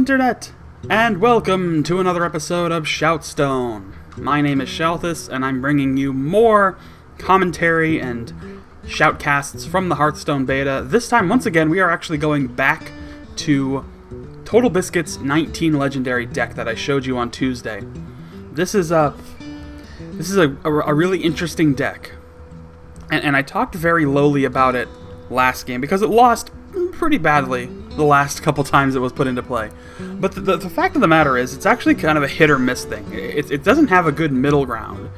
Internet, and welcome to another episode of ShoutStone. My name is Shoutcasted, and I'm bringing you more commentary and shoutcasts from the Hearthstone beta. This time, once again, we are actually going back to Totalbiscuit's 19 legendary deck that I showed you on Tuesday. This is a really interesting deck, and I talked very lowly about it last game because it lost pretty badly the last couple times it was put into play. But the fact of the matter is, it's actually kind of a hit or miss thing. It doesn't have a good middle ground.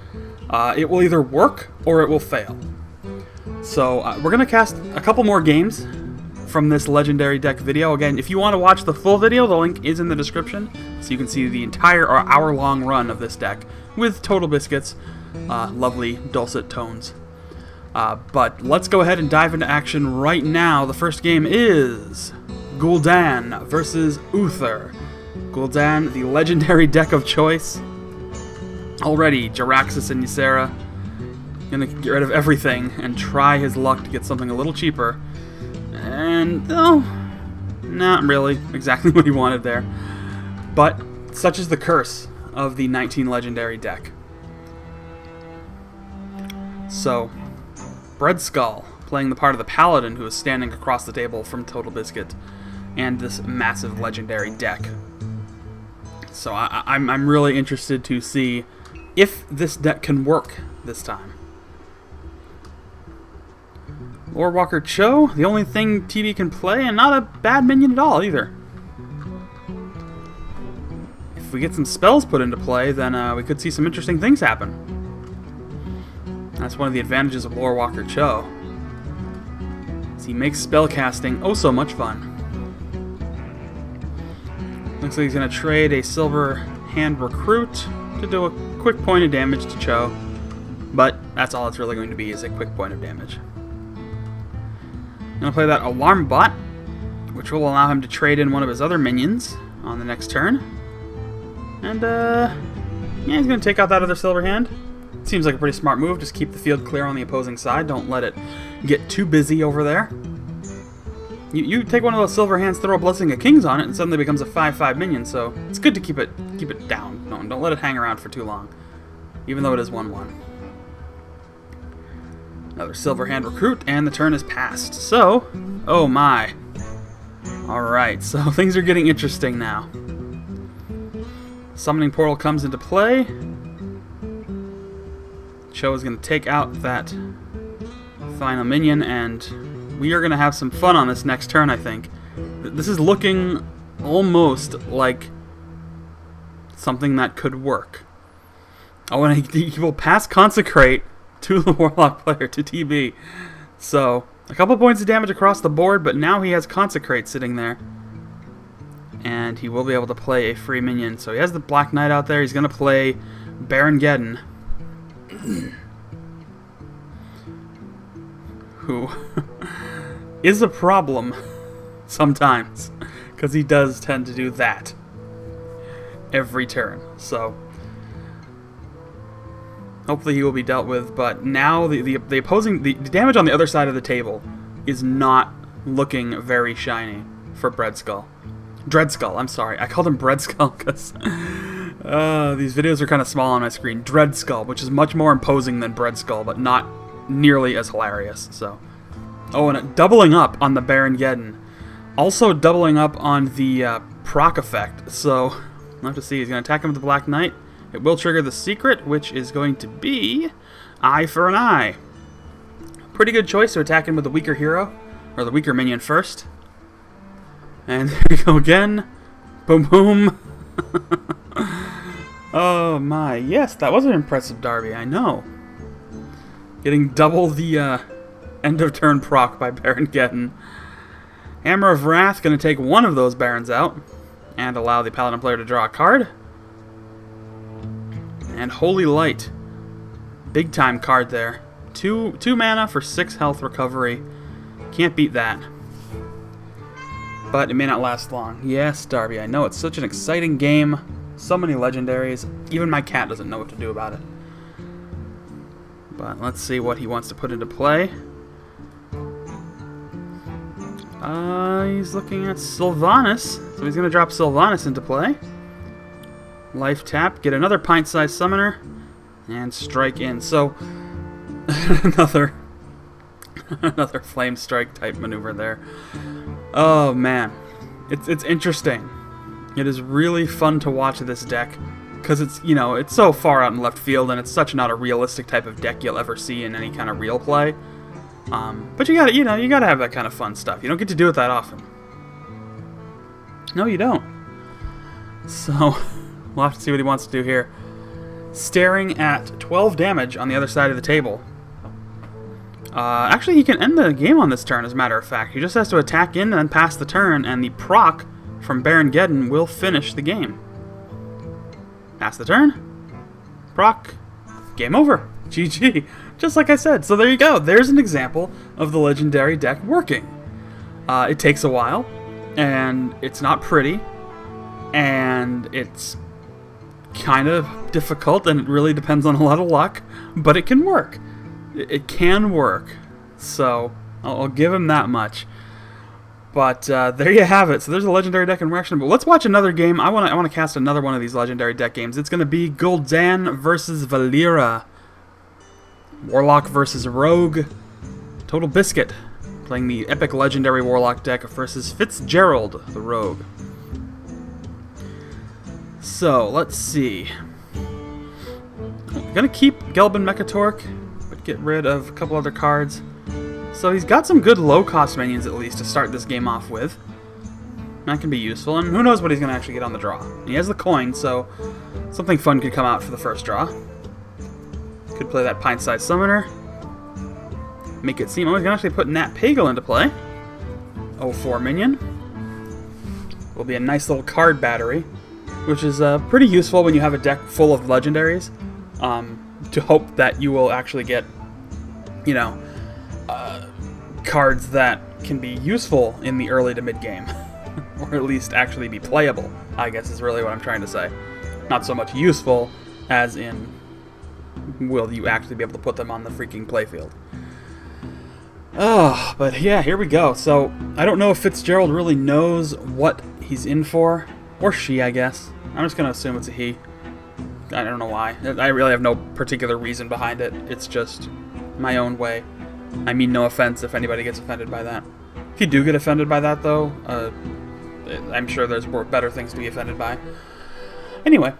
It will either work or it will fail. So we're going to cast a couple more games from this legendary deck video. Again, if you want to watch the full video, the link is in the description, so you can see the entire hour-long run of this deck with Totalbiscuit's lovely dulcet tones. But let's go ahead and dive into action right now. The first game is Gul'dan versus Uther. Gul'dan, the legendary deck of choice. Already, Jiraxis and Ysera gonna get rid of everything and try his luck to get something a little cheaper. And, oh, not really exactly what he wanted there. But such is the curse of the 19 legendary deck. So, Breadskull, playing the part of the Paladin who is standing across the table from Totalbiscuit, and this massive legendary deck. So I'm really interested to see if this deck can work this time. Lore Walker Cho, the only thing TV can play, and not a bad minion at all either. If we get some spells put into play, then we could see some interesting things happen. That's one of the advantages of Lore Walker Cho. He makes spellcasting oh so much fun. Looks like he's going to trade a Silver Hand Recruit to do a quick point of damage to Cho. But that's all it's really going to be, is a quick point of damage. I'm going to play that Alarm Bot, which will allow him to trade in one of his other minions on the next turn. And, yeah, he's going to take out that other Silver Hand. Seems like a pretty smart move. Just keep the field clear on the opposing side. Don't let it get too busy over there. You take one of those Silver Hands, throw a Blessing of Kings on it, and suddenly becomes a 5/5 minion. So it's good to keep it down. Don't let it hang around for too long, even though it is 1/1. Another Silver Hand Recruit, and the turn is passed. So, oh my. All right, so things are getting interesting now. Summoning Portal comes into play. Cho is going to take out that final minion, and we are going to have some fun on this next turn, I think. This is looking almost like something that could work. Oh, and he will pass Consecrate to the Warlock player, to TB. So, a couple points of damage across the board, but now he has Consecrate sitting there. And he will be able to play a free minion. So he has the Black Knight out there. He's going to play Baron Geddon, who is a problem sometimes, because he does tend to do that every turn. So hopefully he will be dealt with. But now the damage on the other side of the table is not looking very shiny for Dreadskull. I'm sorry, I called him Breadskull because these videos are kind of small on my screen. Dreadskull, which is much more imposing than Breadskull, but not nearly as hilarious. So, oh, and doubling up on the Baron Geddon, also doubling up on the proc effect. So we'll have to see. He's going to attack him with the Black Knight. It will trigger the secret, which is going to be Eye for an Eye. Pretty good choice to attack him with the weaker hero, or the weaker minion first. And there we go again. Boom, boom. Oh my, yes, that was an impressive derby, I know. Getting double the end of turn proc by Baron Geddon. Hammer of Wrath going to take one of those Barons out and allow the Paladin player to draw a card. And Holy Light. Big time card there. Two mana for 6 health recovery. Can't beat that. But it may not last long. Yes, Darby, I know, it's such an exciting game. So many legendaries. Even my cat doesn't know what to do about it. But let's see what he wants to put into play. He's looking at Sylvanas, so he's going to drop Sylvanas into play. Life tap, get another pint-sized summoner, and strike in. So, another flame strike type maneuver there. Oh man, it's interesting. It is really fun to watch this deck, because it's, you know, it's so far out in left field, and it's such not a realistic type of deck you'll ever see in any kind of real play. But you gotta have that kind of fun stuff. You don't get to do it that often. No, you don't. So, we'll have to see what he wants to do here. Staring at 12 damage on the other side of the table. Actually, he can end the game on this turn, as a matter of fact. He just has to attack in and then pass the turn, and the proc from Baron Geddon will finish the game. Pass the turn. Proc. Game over. GG. Just like I said. So there you go. There's an example of the legendary deck working. It takes a while, and it's not pretty, and it's kind of difficult, and it really depends on a lot of luck, but it can work. It can work. So I'll give him that much. But there you have it. So there's a legendary deck in action. But let's watch another game. I want to cast another one of these legendary deck games. It's going to be Gul'dan versus Valeera. Warlock versus Rogue. Totalbiscuit playing the epic legendary Warlock deck versus Fitzgerald, the Rogue. So, let's see. I'm going to keep Gelbin Mechatork, but get rid of a couple other cards. So he's got some good low-cost minions, at least, to start this game off with. That can be useful, and who knows what he's going to actually get on the draw. He has the coin, so something fun could come out for the first draw. Could play that pint-sized summoner. Make it seem... Oh, he's going to actually put Nat Pagal into play. 0-4 minion. Will be a nice little card battery, which is pretty useful when you have a deck full of legendaries. To hope that you will actually get, you know, cards that can be useful in the early to mid game, or at least actually be playable, I guess is really what I'm trying to say. Not so much useful as in, will you actually be able to put them on the freaking playfield. Oh, but yeah, here we go. So, I don't know if Fitzgerald really knows what he's in for, or she, I guess. I'm just going to assume it's a he. I don't know why. I really have no particular reason behind it. It's just my own way. I mean no offense if anybody gets offended by that. If you do get offended by that, though, I'm sure there's better things to be offended by. Anyway,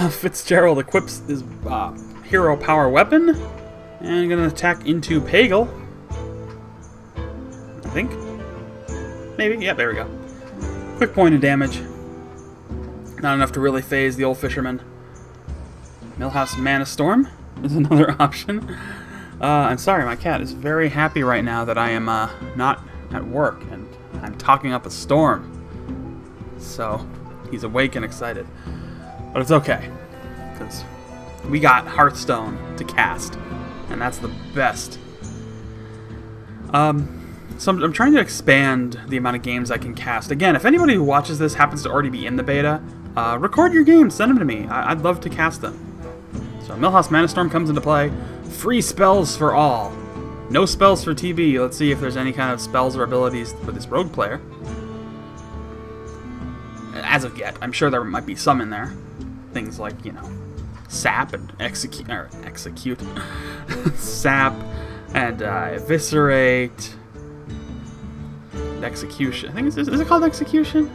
Fitzgerald equips his hero power weapon, and going to attack into Pagal. I think. Maybe. Yeah, there we go. Quick point of damage. Not enough to really phase the old fisherman. Millhouse Mana Storm is another option. I'm sorry, my cat is very happy right now that I am not at work, and I'm talking up a storm. So, he's awake and excited. But it's okay, because we got Hearthstone to cast, and that's the best. So I'm trying to expand the amount of games I can cast. Again, if anybody who watches this happens to already be in the beta, record your games, send them to me. I'd love to cast them. So Millhouse Mana Storm comes into play. Free spells for all. No spells for TB. Let's see if there's any kind of spells or abilities for this rogue player. As of yet, I'm sure there might be some in there. Things like, you know, sap and execute, sap and eviscerate, execution. I think is it called execution?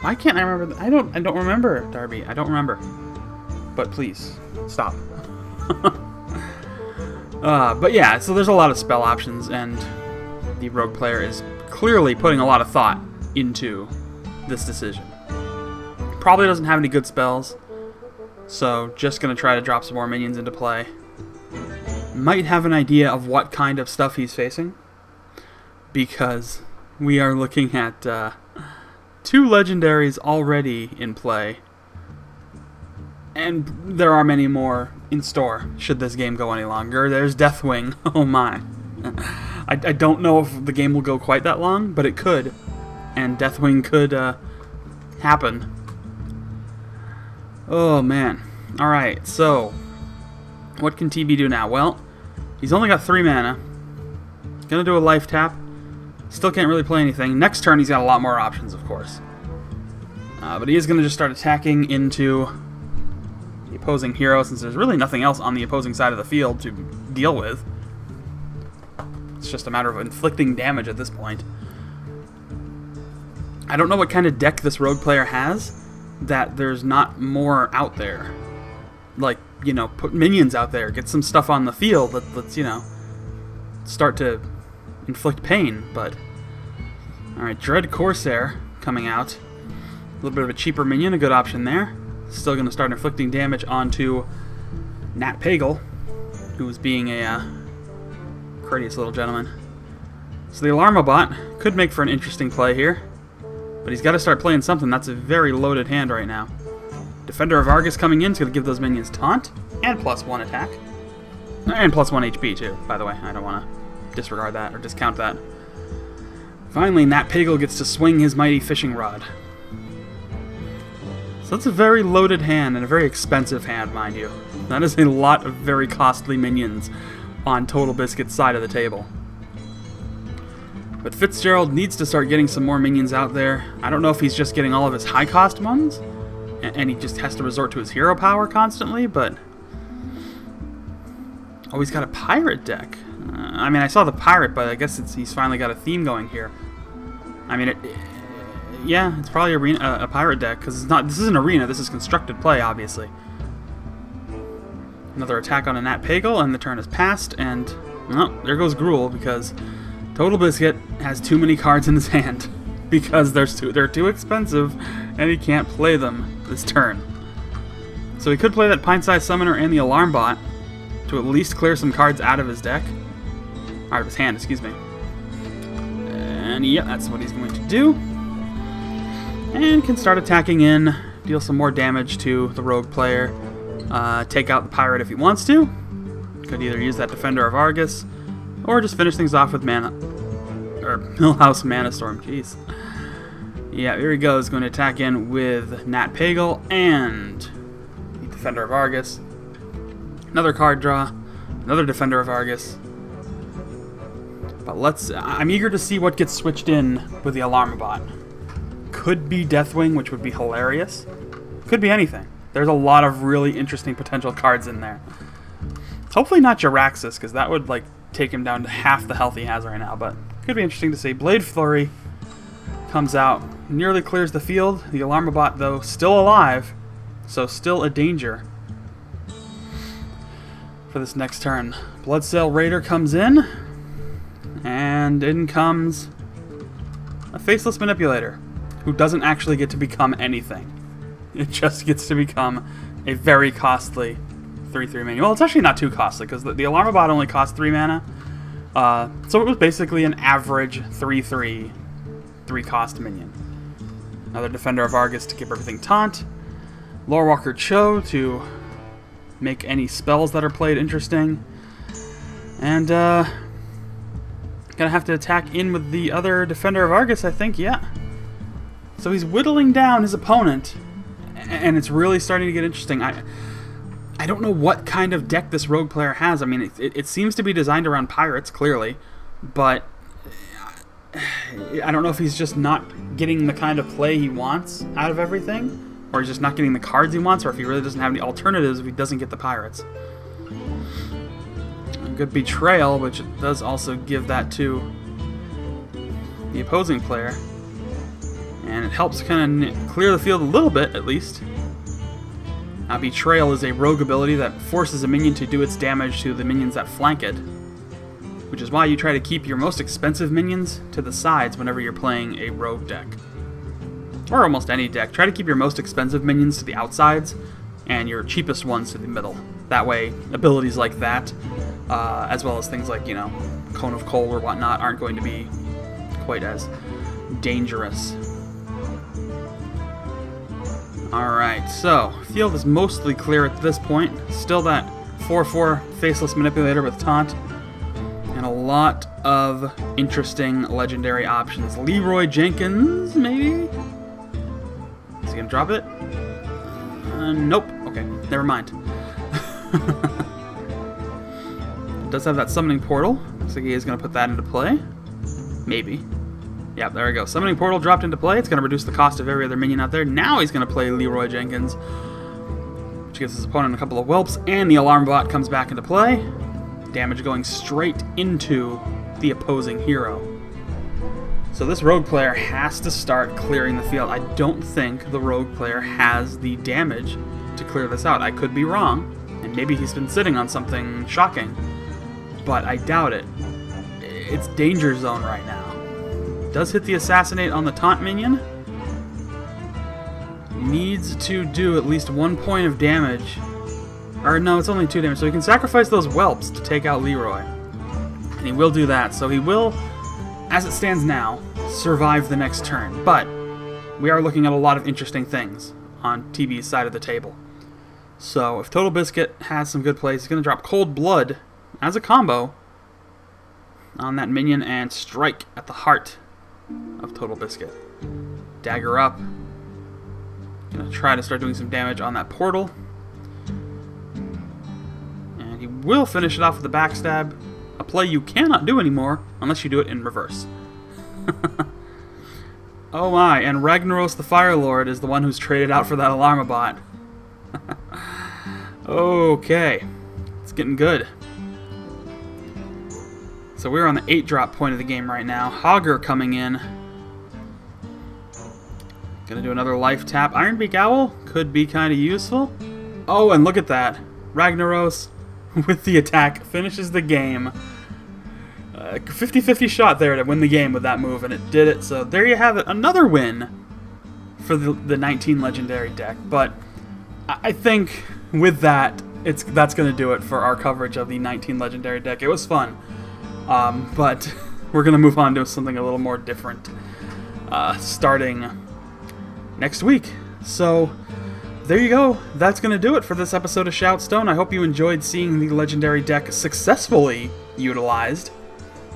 Why can't I remember? I don't remember, Darby. I don't remember. But please stop. But yeah, so there's a lot of spell options, and the rogue player is clearly putting a lot of thought into this decision. Probably doesn't have any good spells, so just gonna try to drop some more minions into play. Might have an idea of what kind of stuff he's facing, because we are looking at 2 legendaries already in play, and there are many more in store should this game go any longer. There's Deathwing. Oh my. I don't know if the game will go quite that long, but it could, and Deathwing could happen. Oh man. Alright, so what can TB do now? Well, he's only got 3 mana. He's gonna do a life tap. Still can't really play anything. Next turn, he's got a lot more options, of course. But he is going to just start attacking into the opposing hero, since there's really nothing else on the opposing side of the field to deal with. It's just a matter of inflicting damage at this point. I don't know what kind of deck this rogue player has that there's not more out there. Like, you know, put minions out there, get some stuff on the field. Let's you know, start to inflict pain. But alright, Dread Corsair coming out. A little bit of a cheaper minion, a good option there. Still going to start inflicting damage onto Nat Pagel, who's being a courteous little gentleman. So the Alarmobot could make for an interesting play here, but he's got to start playing something. That's a very loaded hand right now. Defender of Argus coming in is going to give those minions taunt and +1 attack. And +1 HP too, by the way. I don't want to disregard that or discount that. Finally, Nat Pagel gets to swing his mighty fishing rod. So that's a very loaded hand, and a very expensive hand, mind you. That is a lot of very costly minions on Totalbiscuit's side of the table. But Fitzgerald needs to start getting some more minions out there. I don't know if he's just getting all of his high-cost ones, and he just has to resort to his hero power constantly, but... Oh, he's got a pirate deck. I mean, I saw the pirate, but I guess he's finally got a theme going here. I mean, yeah, it's probably a pirate deck, because this isn't arena, this is constructed play, obviously. Another attack on a Nat Pagel, and the turn is passed, and... Oh, there goes Gruul, because Totalbiscuit has too many cards in his hand. Because they're too expensive, and he can't play them this turn. So he could play that Pint-Sized Summoner and the Alarm Bot to at least clear some cards out of his deck. Out of his hand, excuse me. And yeah, that's what he's going to do. And can start attacking in, deal some more damage to the rogue player, take out the pirate if he wants to. Could either use that Defender of Argus, or just finish things off with Millhouse Mana Storm. Jeez. Yeah, here he goes, going to attack in with Nat Pagel and the Defender of Argus. Another card draw, another Defender of Argus. But I'm eager to see what gets switched in with the Alarmobot. Could be Deathwing, which would be hilarious. Could be anything. There's a lot of really interesting potential cards in there. Hopefully not Jiraxis, because that would like take him down to half the health he has right now, but could be interesting to see. Blade Flurry comes out, nearly clears the field. The Alarmobot, though, still alive, so still a danger for this next turn. Bloodsail Raider comes in, and in comes a Faceless Manipulator, who doesn't actually get to become anything. It just gets to become a very costly 3/3 minion. Well, it's actually not too costly, because the Alarmobot only costs 3 mana. So it was basically an average 3/3, 3-cost minion. Another Defender of Argus to keep everything taunt. Lorewalker Cho to make any spells that are played interesting. And, gonna have to attack in with the other Defender of Argus, I think, yeah. So he's whittling down his opponent, and it's really starting to get interesting. I don't know what kind of deck this rogue player has. I mean, it seems to be designed around pirates, clearly, but I don't know if he's just not getting the kind of play he wants out of everything, or he's just not getting the cards he wants, or if he really doesn't have any alternatives if he doesn't get the pirates. A good Betrayal, which does also give that to the opposing player, and it helps kind of clear the field a little bit, at least. Now, Betrayal is a rogue ability that forces a minion to do its damage to the minions that flank it, which is why you try to keep your most expensive minions to the sides whenever you're playing a rogue deck. Or almost any deck. Try to keep your most expensive minions to the outsides, and your cheapest ones to the middle. That way, abilities like that, as well as things like, you know, Cone of Coal or whatnot, aren't going to be quite as dangerous. Alright, so, field is mostly clear at this point. Still that 4/4 Faceless Manipulator with Taunt. And a lot of interesting legendary options. Leroy Jenkins, maybe? Is he gonna drop it? Nope. Okay, never mind. It does have that Summoning Portal. Looks like he is gonna put that into play. Maybe. Yep, there we go. Summoning Portal dropped into play. It's going to reduce the cost of every other minion out there. Now he's going to play Leroy Jenkins, which gives his opponent a couple of whelps, and the alarm bot comes back into play. Damage going straight into the opposing hero. So this rogue player has to start clearing the field. I don't think the rogue player has the damage to clear this out. I could be wrong, and maybe he's been sitting on something shocking, but I doubt it. It's danger zone right now. Does hit the assassinate on the taunt minion. Needs to do at least 1 point of damage. Or no, it's only 2 damage, so he can sacrifice those whelps to take out Leroy. And he will do that, so he will, as it stands now, survive the next turn. But we are looking at a lot of interesting things on TB's side of the table. So if Totalbiscuit has some good plays, he's going to drop Cold Blood as a combo on that minion and strike at the heart of Totalbiscuit. Dagger up. Gonna try to start doing some damage on that portal. And he will finish it off with a backstab. A play you cannot do anymore unless you do it in reverse. Oh my, and Ragnaros the Fire Lord is the one who's traded out for that Alarmabot. Okay. It's getting good. So we're on the 8-drop point of the game right now. Hogger coming in. Gonna do another life tap. Ironbeak Owl could be kind of useful. Oh, and look at that. Ragnaros with the attack finishes the game. 50-50 shot there to win the game with that move, and it did it. So there you have it. Another win for the 19 legendary deck. But I think with that, that's going to do it for our coverage of the 19 legendary deck. It was fun. But we're going to move on to something a little more different starting next week. So there you go. That's going to do it for this episode of ShoutStone. I hope you enjoyed seeing the legendary deck successfully utilized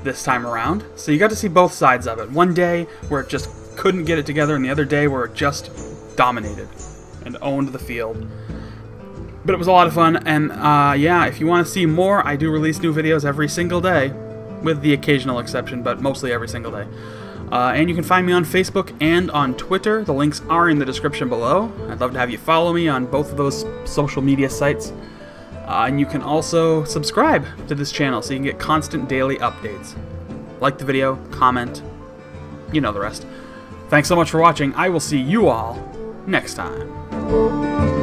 this time around. So you got to see both sides of it. One day where it just couldn't get it together, and the other day where it just dominated and owned the field. But it was a lot of fun, and yeah, if you want to see more, I do release new videos every single day, with the occasional exception, but mostly every single day. And you can find me on Facebook and on Twitter. The links are in the description below. I'd love to have you follow me on both of those social media sites. And you can also subscribe to this channel so you can get constant daily updates. Like the video, comment, you know the rest. Thanks so much for watching. I will see you all next time.